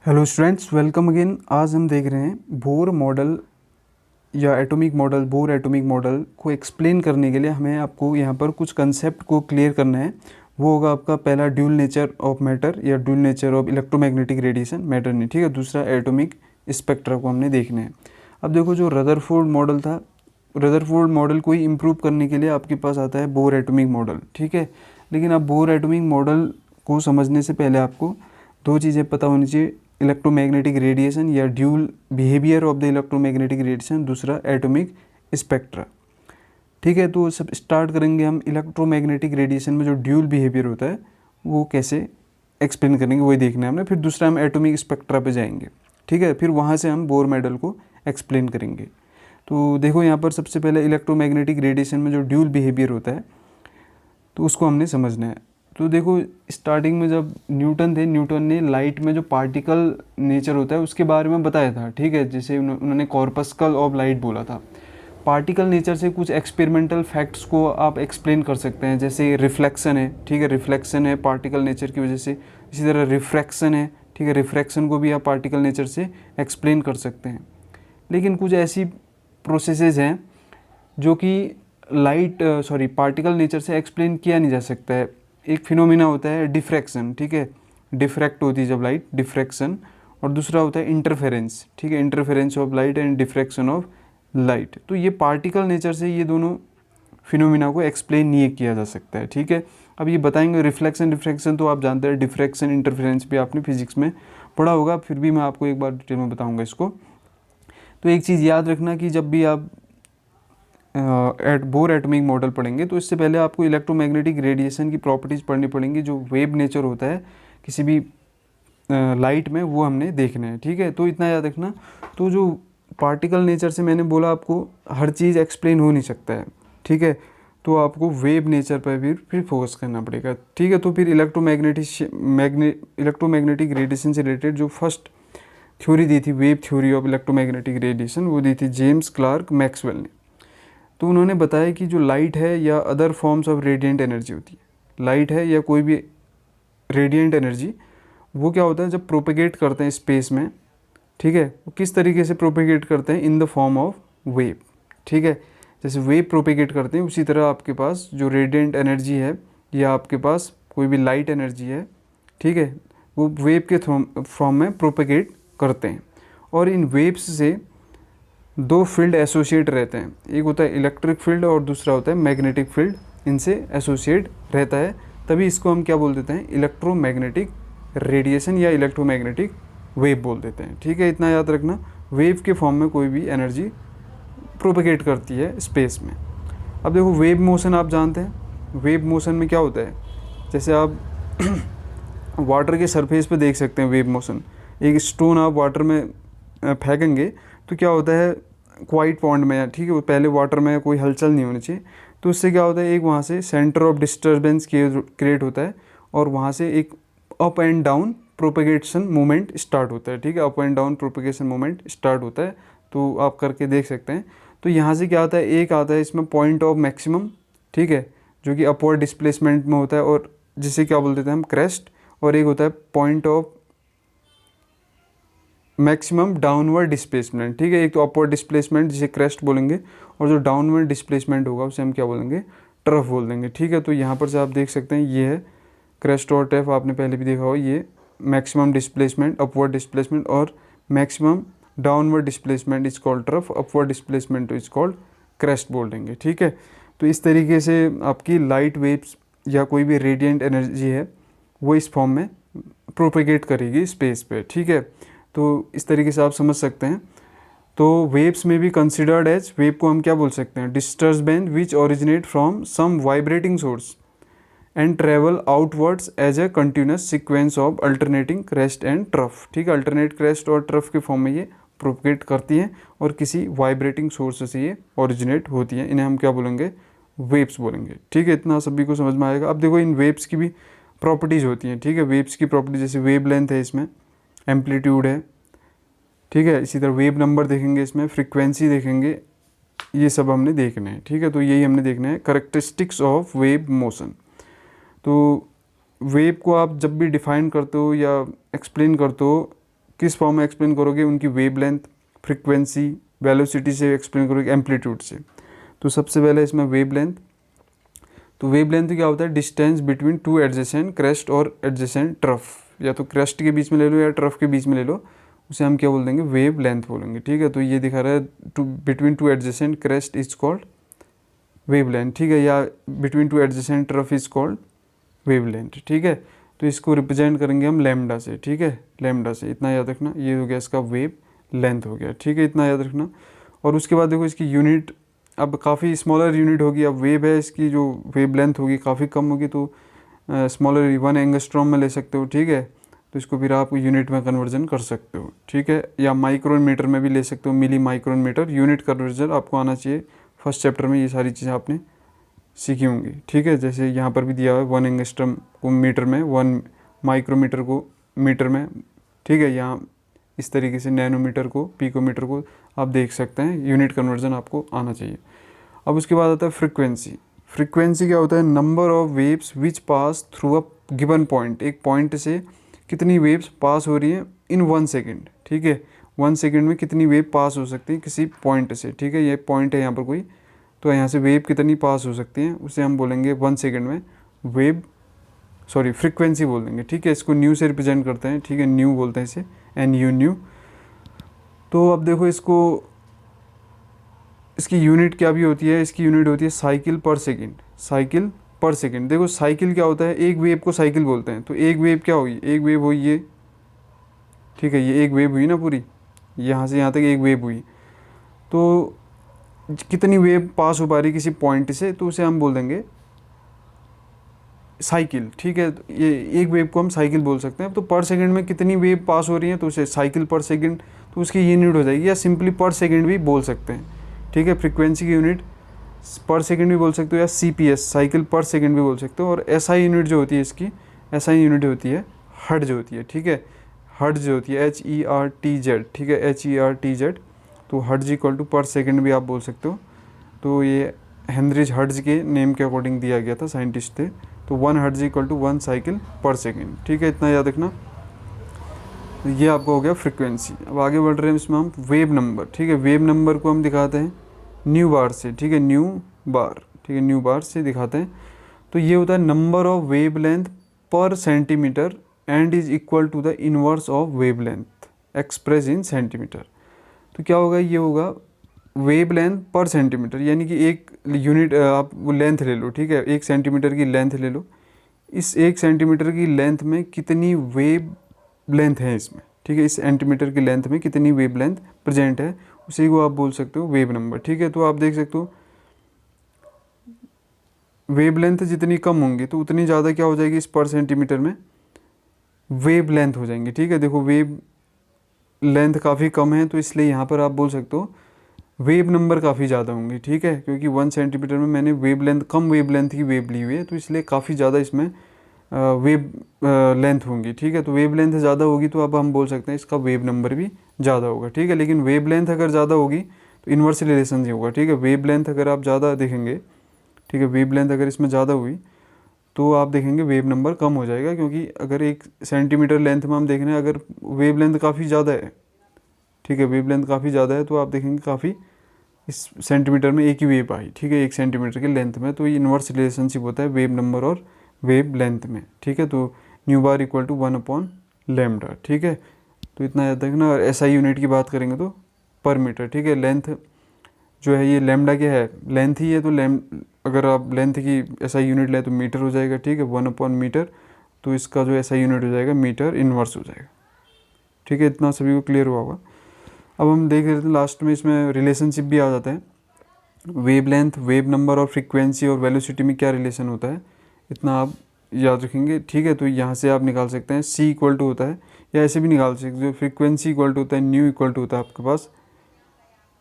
Hello students, welcome again. आज हम देख रहे हैं बोर मॉडल या atomic model. Bore atomic model को एक्सप्लेन करने के लिए हमें आपको यहाँ पर कुछ कंसेप्ट को क्लियर करना है। वो होगा आपका पहला ड्यूल नेचर ऑफ मैटर या dual nature of electromagnetic radiation, matter नहीं, ठीक है। दूसरा एटॉमिक स्पेक्ट्रा को हमने देखना है। अब देखो, जो रदरफोर्ड मॉडल था, रदरफोर्ड मॉडल को ही इम्प्रूव करने के लिए आपके पास आता है बोर एटॉमिक मॉडल, ठीक है। लेकिन अब बोर एटॉमिक मॉडल को समझने से पहले आपको दो चीज़ें पता होनी चाहिए: इलेक्ट्रोमैग्नेटिक रेडिएशन या dual behaviour of the electromagnetic radiation, दूसरा एटॉमिक स्पेक्ट्रा, ठीक है। तो सब स्टार्ट करेंगे हम इलेक्ट्रोमैग्नेटिक रेडिएशन में जो ड्यूल बिहेवियर होता है वो कैसे एक्सप्लेन करेंगे, वही देखना है हमने। फिर दूसरा हम एटॉमिक स्पेक्ट्रा पे जाएंगे, ठीक है। फिर वहाँ से हम बोर मॉडल को एक्सप्लेन करेंगे। तो देखो, यहाँ पर सबसे पहले इलेक्ट्रोमैग्नेटिक रेडिएशन में जो ड्यूल बिहेवियर होता है तो उसको हमने समझना है। तो देखो, स्टार्टिंग में जब न्यूटन थे, न्यूटन ने लाइट में जो पार्टिकल नेचर होता है उसके बारे में बताया था, ठीक है। जैसे उन्होंने कॉर्पस्कल ऑफ लाइट बोला था। पार्टिकल नेचर से कुछ एक्सपेरिमेंटल फैक्ट्स को आप एक्सप्लेन कर सकते हैं, जैसे रिफ्लेक्शन है, ठीक है। रिफ्लेक्शन है पार्टिकल नेचर की वजह से। इसी तरह रिफ्रैक्शन है, ठीक है। रिफ्रैक्शन को भी आप पार्टिकल नेचर से एक्सप्लेन कर सकते हैं। लेकिन कुछ ऐसी प्रोसेसेस हैं जो कि पार्टिकल नेचर से एक्सप्लेन किया नहीं जा सकता है। एक फिनोमिना होता है डिफ्रैक्शन, ठीक है। डिफ्रैक्ट होती है जब लाइट, डिफ्रैक्शन। और दूसरा होता है इंटरफेरेंस, ठीक है। Interference of light and diffraction of light. तो ये पार्टिकल नेचर से ये दोनों फिनोमिना को एक्सप्लेन नहीं किया जा सकता है, ठीक है। अब ये बताएंगे रिफ्लेक्शन डिफ्रैक्शन, तो आप जानते हैं। डिफ्रैक्शन इंटरफेरेंस भी आपने फिजिक्स में पढ़ा होगा, फिर भी मैं आपको एक बार डिटेल में बताऊँगा इसको। तो एक चीज़ याद रखना कि जब भी आप बोर एटॉमिक मॉडल पढ़ेंगे तो इससे पहले आपको इलेक्ट्रोमैग्नेटिक रेडिएशन की प्रॉपर्टीज़ पढ़नी पड़ेंगी। जो वेव नेचर होता है किसी भी लाइट में, वो हमने देखना है, ठीक है। तो इतना याद रखना। तो जो पार्टिकल नेचर से मैंने बोला, आपको हर चीज़ एक्सप्लेन हो नहीं सकता है, ठीक है। तो आपको वेव नेचर पर फिर फोकस करना पड़ेगा, ठीक है। तो फिर इलेक्ट्रोमैग्नेटिक रेडिएशन से रिलेटेड जो फर्स्ट थ्योरी दी थी, wave theory of electromagnetic radiation, वो दी थी जेम्स क्लार्क मैक्सवेल ने। तो उन्होंने बताया कि जो लाइट है या other forms of radiant energy होती है, लाइट है या कोई भी रेडिएंट एनर्जी, वो क्या होता है जब प्रोपेगेट करते हैं स्पेस में, ठीक है। वो किस तरीके से प्रोपेगेट करते हैं? In the form of wave, ठीक है। जैसे वेव प्रोपेगेट करते हैं उसी तरह आपके पास जो रेडिएंट एनर्जी है या आपके पास कोई भी लाइट एनर्जी है, ठीक है, वो वेव के फॉर्म में प्रोपेगेट करते हैं। और इन वेव्स से दो फील्ड एसोसिएट रहते हैं, एक होता है इलेक्ट्रिक फील्ड और दूसरा होता है मैग्नेटिक फील्ड। इनसे एसोसिएट रहता है, तभी इसको हम क्या बोल देते हैं? इलेक्ट्रोमैग्नेटिक रेडिएशन या इलेक्ट्रोमैग्नेटिक वेव बोल देते हैं, ठीक है। इतना याद रखना, वेव के फॉर्म में कोई भी एनर्जी प्रोपेगेट करती है स्पेस में। अब देखो, वेव मोशन आप जानते हैं। वेव मोशन में क्या होता है? जैसे आप वाटर के सरफेस पे देख सकते हैं वेव मोशन। एक स्टोन आप वाटर में फेंकेंगे तो क्या होता है, क्वाइट पॉन्ड में, ठीक है, वो पहले वाटर में कोई हलचल नहीं होनी चाहिए। तो उससे क्या होता है, एक वहाँ से सेंटर ऑफ डिस्टर्बेंस क्रिएट होता है और वहाँ से एक up and down propagation movement start होता है, ठीक है। Up and down propagation movement start होता है, तो आप करके देख सकते हैं। तो यहाँ से क्या आता है, एक आता है इसमें पॉइंट ऑफ मैक्सिमम, ठीक है, जो कि अपवर्ड डिस्प्लेसमेंट में होता है, और जिसे क्या बोल देते हैं हम? क्रेस्ट। और एक होता है point of maximum downward displacement, ठीक है। एक तो अपवर्ड डिस्प्लेसमेंट जिसे क्रेस्ट बोलेंगे, और जो डाउनवर्ड डिस्प्लेसमेंट होगा उसे हम क्या बोलेंगे? ट्रफ बोल देंगे, ठीक है। तो यहाँ पर से आप देख सकते हैं, ये है क्रेस्ट और ट्रफ, आपने पहले भी देखा हो। ये मैक्सिमम डिस्प्लेसमेंट, अपवर्ड डिस्प्लेसमेंट, और maximum downward displacement is called trough, upward displacement is called crest बोल देंगे, ठीक है। तो इस तरीके से आपकी लाइट वेव्स या कोई भी रेडिएंट एनर्जी है वो इस फॉर्म में प्रोपेगेट करेगी स्पेस पे, ठीक है। तो इस तरीके से आप समझ सकते हैं। तो वेव्स में भी कंसिडर्ड एज, वेव को हम क्या बोल सकते हैं? Disturbance which originate from some vibrating source and travel outwards as a continuous sequence of alternating crest and trough, ठीक है। अल्टरनेट क्रेस्ट और ट्रफ के फॉर्म में ये प्रोपेगेट करती हैं और किसी वाइब्रेटिंग सोर्स से ये ओरिजिनेट होती हैं। इन्हें हम क्या बोलेंगे? वेव्स बोलेंगे, ठीक है। इतना सभी को समझ में आएगा। अब देखो, इन वेव्स की भी प्रॉपर्टीज़ होती हैं, ठीक है। वेव्स की प्रॉपर्टी जैसे वेव लेंथ है, इसमें एम्पलीट्यूड है, ठीक है। इसी तरह वेव नंबर देखेंगे, इसमें फ्रीक्वेंसी देखेंगे, ये सब हमने देखना है, ठीक है। तो यही हमने देखना है, करैक्टरिस्टिक्स ऑफ वेव मोशन। तो वेव को आप जब भी डिफाइन करते हो या एक्सप्लेन करते हो किस फॉर्म में एक्सप्लेन करोगे, उनकी वेवलेंथ, फ्रीक्वेंसी, वेलोसिटी से एक्सप्लेन करोगे, एम्पलीट्यूड से। तो सबसे पहले इसमें वेवलेंथ। तो वेवलेंथ क्या होता है, distance between two adjacent crest और एडजेसेंट ट्रफ, या तो क्रेस्ट के बीच में ले लो या ट्रफ के बीच में ले लो, उसे हम क्या बोल देंगे, वेव लेंथ बोलेंगे। ठीक है, तो ये दिखा रहा है two between two adjacent crest is called wave length. ठीक है, या between two adjacent trough is called wave length. ठीक है, तो इसको रिप्रेजेंट करेंगे हम लैम्डा से। ठीक है, लैम्डा से, इतना याद रखना। ये हो गया इसका वेव लेंथ हो गया। ठीक है, इतना याद रखना। और उसके बाद देखो इसकी यूनिट अब काफ़ी स्मॉलर यूनिट होगी। अब वेव है, इसकी जो वेव लेंथ होगी काफ़ी कम होगी, तो स्मॉलर 1 एंगस्ट्रॉम में ले सकते हो। ठीक है, तो इसको फिर आप यूनिट में कन्वर्जन कर सकते हो। ठीक है, या माइक्रोन मीटर में भी ले सकते हो, milli micron metre. Unit conversion आपको आना चाहिए। फर्स्ट चैप्टर में ये सारी चीज़ें आपने सीखी होंगी। ठीक है, जैसे यहाँ पर भी दिया हुआ है 1 एंगस्ट्रॉम को मीटर में, 1 माइक्रोमीटर को मीटर में। ठीक है, यहाँ इस तरीके से नैनोमीटर को, पिकोमीटर को आप देख सकते हैं। यूनिट कन्वर्जन आपको आना चाहिए। अब उसके बाद आता है फ्रीक्वेंसी। फ्रीक्वेंसी क्या होता है, number of waves which pass through a given point. एक पॉइंट से कितनी वेव्स पास हो रही हैं इन 1 सेकेंड। ठीक है, 1 सेकेंड में कितनी वेव पास हो सकती है किसी पॉइंट से। ठीक है, ये पॉइंट है यहाँ पर कोई, तो यहाँ से वेव कितनी पास हो सकती है उसे हम बोलेंगे 1 सेकेंड में वेव, सॉरी फ्रीक्वेंसी बोल देंगे। ठीक है, इसको न्यू से रिप्रेजेंट करते हैं। ठीक है, न्यू बोलते हैं इसे, NU न्यू। तो अब देखो इसको, इसकी यूनिट क्या भी होती है, इसकी यूनिट होती है साइकिल पर सेकेंड। साइकिल पर सेकेंड। देखो साइकिल क्या होता है, एक वेव को साइकिल बोलते हैं। तो एक वेव क्या हुई, एक वेव हुई ये। ठीक है, ये एक वेव हुई ना पूरी, यहाँ से यहाँ तक एक वेव हुई। तो कितनी वेव पास हो पा रही किसी पॉइंट से, तो उसे हम बोल देंगे साइकिल। ठीक है, तो ये एक वेव को हम साइकिल बोल सकते हैं। तो पर सेकंड में कितनी वेव पास हो रही है, तो उसे साइकिल पर सेकंड, तो उसकी यूनिट हो जाएगी। या सिंपली पर सेकंड भी बोल सकते हैं। ठीक है, फ्रीक्वेंसी की यूनिट पर सेकंड भी बोल सकते हो, या CPS साइकिल पर सेकंड भी बोल सकते हो। और SI यूनिट जो होती है इसकी, SI यूनिट होती है हर्ट्ज होती है। ठीक है, हर्ट्ज जो होती है HERTZ। ठीक है, HERTZ। तो हर्ट्ज इक्वल टू पर सेकंड भी आप बोल सकते हो। तो ये हेनरिच हर्ट्ज के नेम के अकॉर्डिंग दिया गया था, साइंटिस्ट थे। तो 1 हर्ट्ज इक्वल टू 1 साइकिल पर सेकेंड। ठीक है, इतना याद रखना। ये आपका हो गया फ्रीक्वेंसी। अब आगे बढ़ रहे हैं इसमें हम वेव नंबर। ठीक है, वेव नंबर को हम दिखाते हैं न्यू बार से। ठीक है, न्यू बार। ठीक है, न्यू बार से दिखाते हैं। तो ये होता है नंबर ऑफ वेव लेंथ पर centimetre and is equal to the inverse of wave length express in centimetre. तो क्या होगा, ये होगा वेव लेंथ पर सेंटीमीटर, यानी कि एक यूनिट आप वो लेंथ ले लो। ठीक है, 1 सेंटीमीटर की लेंथ ले लो। इस 1 सेंटीमीटर की लेंथ में कितनी वेव लेंथ है इसमें। ठीक है, इस सेंटीमीटर की लेंथ में कितनी वेव लेंथ प्रेजेंट है, उसी को आप बोल सकते हो वेव नंबर। ठीक है, तो आप देख सकते हो वेव लेंथ जितनी कम होंगी तो उतनी ज़्यादा क्या हो जाएगी, इस पर सेंटीमीटर में वेव लेंथ हो जाएंगी। ठीक है, देखो वेव लेंथ काफ़ी कम है, तो इसलिए यहाँ पर आप बोल सकते हो वेव नंबर काफ़ी ज़्यादा होंगे। ठीक है, क्योंकि 1 सेंटीमीटर में मैंने वेव लेंथ, कम वेव लेंथ की वेव ली हुई है, तो इसलिए काफ़ी ज़्यादा इसमें वेव लेंथ होंगी। ठीक है, तो वेव लेंथ ज़्यादा होगी तो अब हम बोल सकते हैं इसका वेव नंबर भी ज़्यादा होगा। ठीक है, लेकिन वेव लेंथ अगर ज़्यादा होगी तो इन्वर्स रिलेशन ही होगा। ठीक है, वेव लेंथ अगर आप ज़्यादा देखेंगे, ठीक है, वेव लेंथ अगर इसमें ज़्यादा हुई तो आप देखेंगे वेव नंबर कम हो जाएगा। क्योंकि अगर 1 सेंटीमीटर लेंथ में हम देख रहे हैं, अगर वेव लेंथ काफ़ी ज़्यादा है, ठीक है, वेव लेंथ काफ़ी ज़्यादा है, तो आप देखेंगे काफ़ी इस सेंटीमीटर में एक ही वेव आई। ठीक है, 1 सेंटीमीटर के लेंथ में, तो ये इन्वर्स रिलेशनशिप होता है वेव नंबर और वेव लेंथ में। ठीक है, तो न्यू बार इक्वल टू 1/λ। ठीक है, तो इतना याद रखना। और SI यूनिट की बात करेंगे तो पर मीटर। ठीक है, लेंथ जो है ये लैम्डा क्या है, लेंथ ही है, तो अगर आप लेंथ की SI यूनिट लें तो मीटर हो जाएगा। ठीक है, 1/मीटर, तो इसका जो SI यूनिट हो जाएगा मीटर इन्वर्स हो जाएगा। ठीक है, इतना सभी को क्लियर हुआ होगा। अब हम देख रहे थे लास्ट में इसमें रिलेशनशिप भी आ जाता है, वेव लेंथ, वेव नंबर और फ्रीक्वेंसी और वेलोसिटी में क्या रिलेशन होता है, इतना आप याद रखेंगे। ठीक है, तो यहाँ से आप निकाल सकते हैं C इक्वल टू होता है, या ऐसे भी निकाल सकते हैं, फ्रीक्वेंसी इक्वल टू होता है न्यू इक्वल टू होता है आपके पास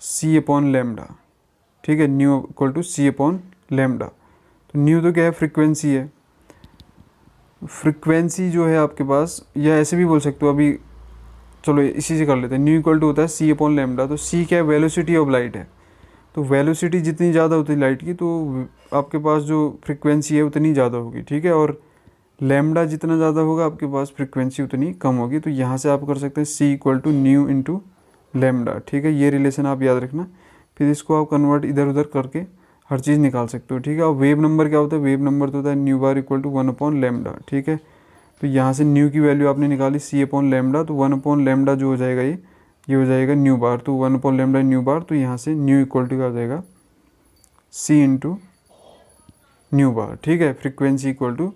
C/λ। ठीक है, न्यू इक्वल टू C/λ। तो न्यू तो क्या है, फ्रीक्वेंसी है। फ्रीक्वेंसी जो है आपके पास, या ऐसे भी बोल सकते हो, अभी चलो इसी से कर लेते हैं। न्यू इक्वल टू होता है C/λ। तो C क्या है, वेलोसिटी ऑफ लाइट है। तो वेलोसिटी जितनी ज़्यादा होती है लाइट की, तो आपके पास जो फ्रीक्वेंसी है उतनी ज़्यादा होगी। ठीक है, और लैम्डा जितना ज़्यादा होगा आपके पास फ्रीक्वेंसी उतनी कम होगी। तो यहाँ से आप कर सकते हैं C equal to nu into lambda, ठीक है, ये रिलेशन आप याद रखना। फिर इसको आप कन्वर्ट इधर उधर करके हर चीज़ निकाल सकते हो, ठीक है। और वेव नंबर क्या होता है, वेव नंबर तो होता है न्यू बार इक्वल टू 1/λ, ठीक है। तो यहाँ से न्यू की वैल्यू आपने निकाली c/λ, तो 1/λ जो हो जाएगा ये हो जाएगा न्यू बार, तो 1/λ न्यू बार। तो यहाँ से न्यू इक्वल टू क्या हो जाएगा c इंटू न्यू बार, ठीक है। Frequency equal to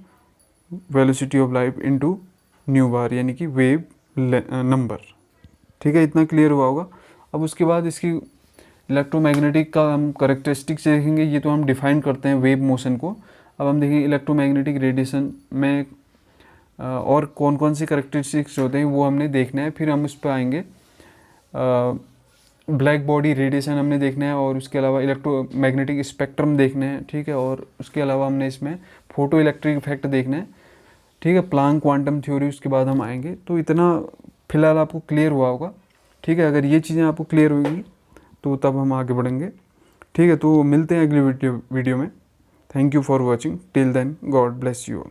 velocity of light into nu bar, यानी कि वेव नंबर, ठीक है। इतना क्लियर हुआ होगा। अब उसके बाद इसकी इलेक्ट्रोमैग्नेटिक का हम करेक्टरिस्टिक्स देखेंगे। ये तो हम डिफाइन करते हैं वेव मोशन को। अब हम देखेंगे इलेक्ट्रोमैग्नेटिक रेडिएशन में और कौन कौन सी करेक्टरिस्टिक्स होते हैं वो हमने देखना है। फिर हम उस पर आएंगे। ब्लैक बॉडी रेडिएशन हमने देखना है, और उसके अलावा इलेक्ट्रोमैग्नेटिक स्पेक्ट्रम देखने हैं, ठीक है। और उसके अलावा हमने इसमें फोटो इलेक्ट्रिक इफेक्ट देखना है, ठीक है। प्लांक क्वांटम थ्योरी उसके बाद हम आएंगे। तो इतना फिलहाल आपको क्लियर हुआ होगा, ठीक है। अगर ये चीज़ें आपको क्लियर होगी तो तब हम आगे बढ़ेंगे, ठीक है। तो मिलते हैं अगली वीडियो में। Thank you for watching, till then God bless you all.